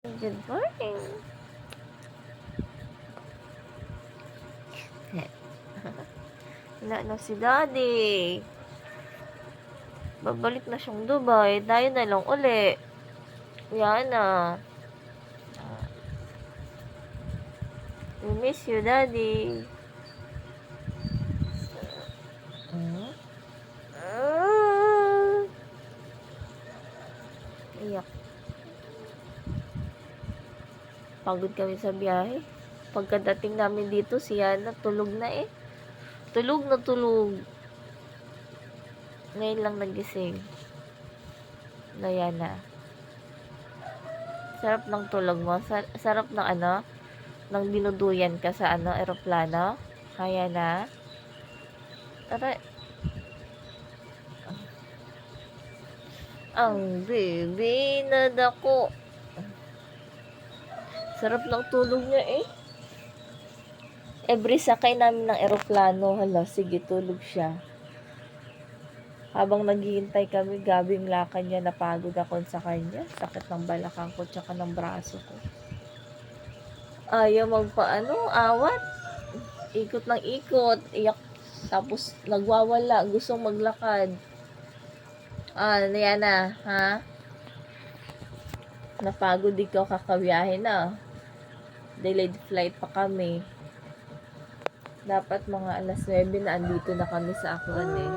Good morning. Wala na si Daddy. Babalik na siyang Dubai. Tayo na lang uli. Yan na. We miss you, Daddy. Iyak. Pagod kami sa biyahe. Pagkadating namin dito, si Yana tulog na eh. Tulog na tulog. Ngayon lang nagising. Na Yana. Sarap ng tulog mo. Sarap ng ng dinuduyan ka sa eroplano. Kaya na. Tara. Ang baby na dako. Sarap ng tulog niya eh. Every sakay namin ng eroplano, hala, sige, tulog siya. Habang naghihintay kami, gabi yung lakad niya, napagod ako sa kanya. Sakit ng balakang ko, tsaka ng braso ko. Ayaw awat. Ikot ng ikot, iyak. Tapos, nagwawala, gustong maglakad. Yana, ha? Napagod ikaw, kakabiyahe na. Delayed flight pa kami. Dapat mga alas 9 na andito na kami sa Aklan eh.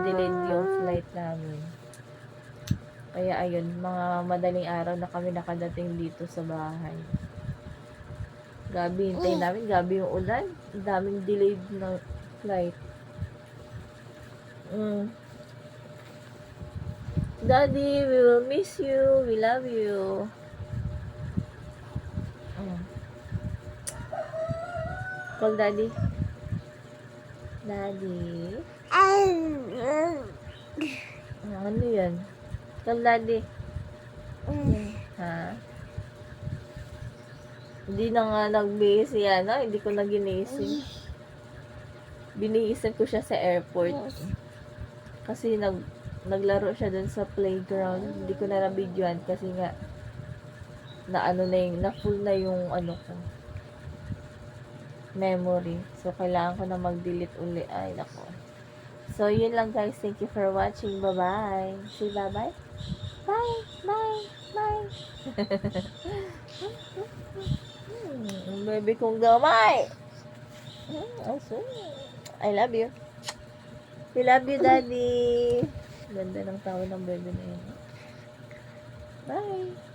Delayed yung flight namin. Kaya ayun, mga madaling araw na kami nakadating dito sa bahay. Gabi, hintay namin. Gabi yung ulan. Daming delayed na flight. Daddy, we will miss you. We love you. Call Daddy. Daddy. Ano yan? Call Daddy. Ha? Hindi na nga nagbihis yan, ha? Hindi ko na ginising. Binihisan ko siya sa airport. Kasi naglaro siya dun sa playground. Hindi ko na na-videoan kasi nga na full na yung ko memory. So, kailangan ko na mag-delete uli. Ay, nako. So, yun lang guys. Thank you for watching. Bye-bye. Say bye-bye. Bye. Bye. Bye. Baby kong gamay. I love you. We love you, Daddy. Ganda ng tawa ng baby na yun. Bye.